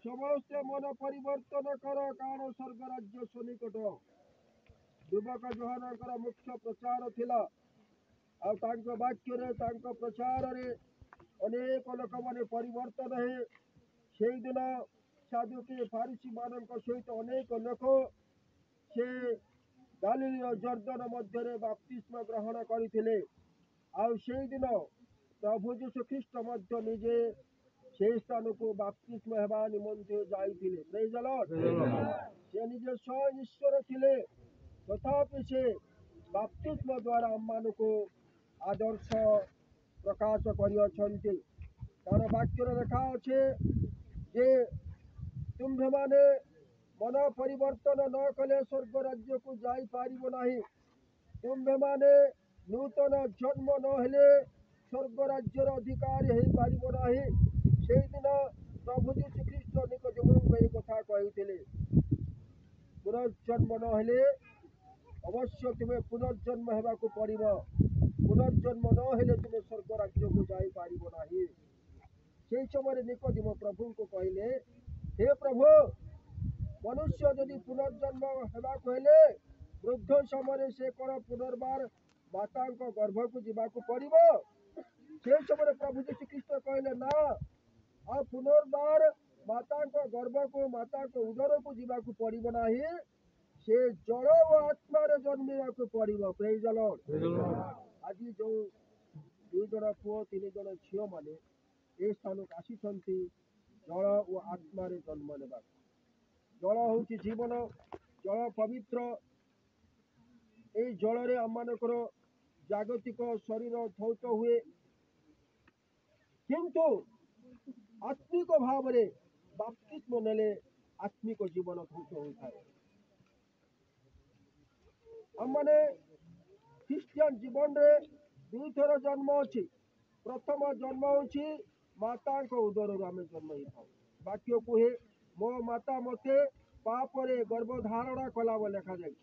ସମସ୍ତେ ମନ ପରିବର୍ତ୍ତନ କର, କାରଣ ସ୍ୱର୍ଗ ରାଜ୍ୟ ସନ୍ନିକଟ। ଯୁବକ ଯୋହାନଙ୍କର ମୁଖ୍ୟ ପ୍ରଚାର ଥିଲା, ଆଉ ତାଙ୍କ ବାକ୍ୟରେ ତାଙ୍କ ପ୍ରଚାରରେ ଅନେକ ଲୋକମାନେ ପରିବର୍ତ୍ତନ ହେ। ସେଇଦିନ ସାଧୁକି ଫାରିସି ମାନଙ୍କ ସହିତ ଅନେକ ଲୋକ ସେ ଗାଲିଲିର ଜର୍ଦ୍ଦନ ମଧ୍ୟରେ ବାପ୍ତିସ୍ମ ଗ୍ରହଣ କରିଥିଲେ। ଆଉ ସେଇଦିନ ପ୍ରଭୁ ଯୀଶୁ ଖ୍ରୀଷ୍ଟ ମଧ୍ୟ ନିଜେ সেই ସ୍ଥାନକୁ ବାପ୍ତିସ୍ମ ହେବା ନିମନ୍ତେ ଯାଇଥିଲେ। ପ୍ରେଜ୍ ଦ ଲର୍ଡ। ସେ ନିଜେ ସ୍ୱୟଂ ଈଶ୍ୱର ଥିଲେ, ତଥାପି ସେ ବାପ୍ତିସ୍ମ ଦ୍ୱାରା ଆମମାନଙ୍କୁ ଆଦର୍ଶ ପ୍ରକାଶ କରିଅଛନ୍ତି। କାରଣ ବାକ୍ୟରେ ଲେଖା ଅଛି ଯେ ତୁମ୍ଭେମାନେ ମନ ପରିବର୍ତ୍ତନ ନ କଲେ ସ୍ୱର୍ଗ ରାଜ୍ୟକୁ ଯାଇପାରିବ ନାହିଁ। ତୁମ୍ଭେମାନେ ନୂତନ ଜନ୍ମ ନ ହେଲେ ସ୍ୱର୍ଗ ରାଜ୍ୟର ଅଧିକାରୀ ହେଇପାରିବ ନାହିଁ। ସେଇଦିନ ପ୍ରଭୁ ଯୀଶୁ ଖ୍ରୀଷ୍ଟ ନିକୋଦେମଙ୍କୁ ଏହି କଥା କହିଥିଲେ। ପୁନର୍ଜନ୍ମ ନ ହେଲେ ଅବଶ୍ୟ ତୁମେ ପୁନର୍ଜନ୍ମ ହେବାକୁ ପଡ଼ିବ। ପୁନର୍ଜନ୍ମ ନ ହେଲେ ତୁମେ ସ୍ୱର୍ଗ ରାଜ୍ୟକୁ ଯାଇପାରିବ ନାହିଁ। ସେହି ସମୟରେ ନିକୋଦେମ ପ୍ରଭୁଙ୍କୁ କହିଲେ, ହେ ପ୍ରଭୁ, ମନୁଷ୍ୟ ଯଦି ପୁନର୍ଜନ୍ମ ହେବାକୁ ହେଲେ ବୃଦ୍ଧ ସମୟରେ ସେ କ'ଣ ପୁନର୍ବାର ମାତାଙ୍କ ଗର୍ଭକୁ ଯିବାକୁ ପଡ଼ିବ? ସେ ସମୟରେ ପ୍ରଭୁ ଯୀଶୁ ଖ୍ରୀଷ୍ଟ କହିଲେ, ନା, ଆଉ ପୁନର୍ବାର ମାତାଙ୍କ ଗର୍ଭକୁ ମାତାଙ୍କ ଉଦରକୁ ଯିବାକୁ ପଡ଼ିବ ନାହିଁ। ସେ ଜଳ ଓ ଆତ୍ମାରେ ଜନ୍ମିବାକୁ ପଡ଼ିବ। ପ୍ରେଜ୍ ଦ ଲର୍ଡ। ଆଜି ଯୋଉ 2 ଜଣ ପୁଅ 3 ଜଣ ଝିଅ ମାନେ ଏ ସ୍ଥାନକୁ ଆସିଛନ୍ତି ଜଳ ଓ ଆତ୍ମାରେ ଜନ୍ମ ନେବାକୁ। ଜଳ ହେଉଛି ଜୀବନ, ଜଳ ପବିତ୍ର। এই ଜଳରେ ଆମମାନଙ୍କର ଜାଗତିକ ଶରୀର ଧୌତ ହୁଏ, କିନ୍ତୁ ଆତ୍ମିକ ଭାବରେ ବାପ୍ତିସ୍ମ ନେଲେ ଆତ୍ମିକ ଜୀବନ ଧୌତ ହୋଇଥାଏ। ଆମମାନେ ଖ୍ରୀଷ୍ଟିଆନ ଜୀବନରେ 2 ଥର ଜନ୍ମ ଅଛି। ପ୍ରଥମ ଜନ୍ମ ହେଉଛି ମାତାଙ୍କ ଉଦରରୁ ଆମେ ଜନ୍ମ ହେଇଥାଉ। ବାକ୍ୟ କୁହେ, ମୋ ମାତା ମୋତେ ପାପରେ ଗର୍ଭଧାରଣା କଲା ବୋଲି ଲେଖାଯାଇଛି।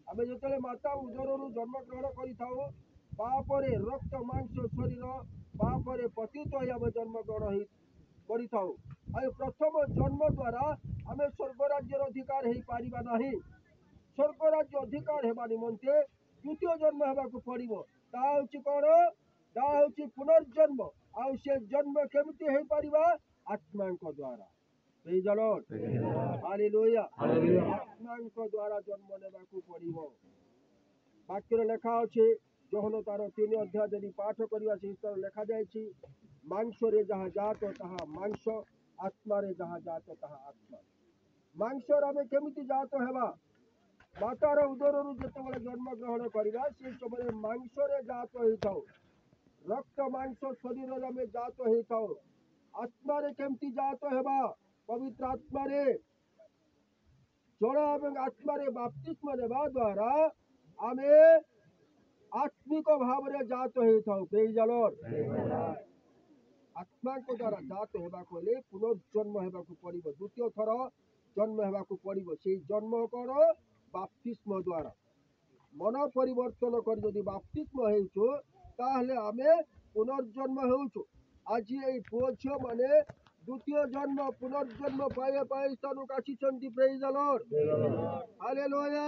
ଆମେ ଯେତେବେଳେ ମାତା ଉଦରରୁ ଜନ୍ମଗ୍ରହଣ କରିଥାଉ, ପାପରେ ରକ୍ତ ମାଂସ ଶରୀର ପାପରେ ପତିତ ହୋଇ ଆମେ ଜନ୍ମଗ୍ରହଣ କରିଥାଉ। ଆଉ ପ୍ରଥମ ଜନ୍ମ ଦ୍ୱାରା ଆମେ ସ୍ୱର୍ଗ ରାଜ୍ୟର ଅଧିକାର ହେଇପାରିବା ନାହିଁ। ସ୍ୱର୍ଗ ରାଜ୍ୟ ଅଧିକାର ହେବା ନିମନ୍ତେ ଦ୍ୱିତୀୟ ଜନ୍ମ ହେବାକୁ ପଡ଼ିବ। ତାହା ହେଉଛି କ'ଣ? ତାହା ହେଉଛି ପୁନର୍ଜନ୍ମ। ଆଉ ସେ ଜନ୍ମ କେମିତି ହେଇପାରିବା? ଆତ୍ମାଙ୍କ ଦ୍ୱାରା। ପ୍ରେଜ୍ ଦ ଲର୍ଡ। ହାଲେଲୁୟା। ଆତ୍ମାଙ୍କ ଦ୍ୱାରା ଜନ୍ମ ନେବାକୁ ପଡ଼ିବ। ବାକ୍ୟରେ ଲେଖା ଅଛି, ଯୋହନ ତାର 3 ଅଧ୍ୟାୟ ଯଦି ପାଠ କରିବା ସେହି ସ୍ଥାନରେ ଲେଖାଯାଇଛି, ମାଂସରେ ଯାହା ଜାତ ତାହା ମାଂସ, ଆତ୍ମାରେ ଯାହା ଜାତ ତାହା ଆତ୍ମା। ମାଂସରେ ଆମେ କେମିତି ଜାତ ହେବା? ମାତାର ଉଦରରୁ ଯେତେବେଳେ ଜନ୍ମଗ୍ରହଣ କରିବା ସେ ସମୟରେ ମାଂସରେ ଜାତ ହେଇଥାଉ। ରକ୍ତ ମାଂସ ଶରୀରରେ ଆମେ ଜାତ ହେଇଥାଉ। ଆତ୍ମାରେ କେମିତି ଜାତ ହେବା? ପବିତ୍ର ଆତ୍ମାରେ ଜଳ ଏବଂ ଆତ୍ମାରେ ବାପ୍ତିସ୍ମ ନେବା ଦ୍ୱାରା ଆମେ ଆତ୍ମିକ ଭାବରେ ଜାତ ହେଇଥାଉ। ପ୍ରେଜ୍ ଦ ଲର୍ଡ। ଆତ୍ମାଙ୍କ ଦ୍ୱାରା ଜାତ ହେବାକୁ ହେଲେ ପୁନର୍ଜନ୍ମ ହେବାକୁ ପଡ଼ିବ। ଦ୍ୱିତୀୟ ଥର ଜନ୍ମ ହେବାକୁ ପଡ଼ିବ। ସେଇ ଜନ୍ମ କ'ଣ? ବାପ୍ତିସ୍ମ ଦ୍ୱାରା। ମନ ପରିବର୍ତ୍ତନ କରି ଯଦି ବାପ୍ତିସ୍ମ ହେଉଛୁ, ତାହେଲେ ଆମେ ପୁନର୍ଜନ୍ମ ହେଉଛୁ। ଆଜି ଏଇ ପୁଅ ଝିଅ ମାନେ ଦ୍ୱିତୀୟ ଜନ୍ମ ପୁନର୍ଜନ୍ମ ପାଇବା ପାଇଁ ସ୍ଥାନକୁ ଆସିଛନ୍ତି। ପ୍ରେଜ୍ ଦ ଲର୍ଡ। ହାଲେଲୁୟା।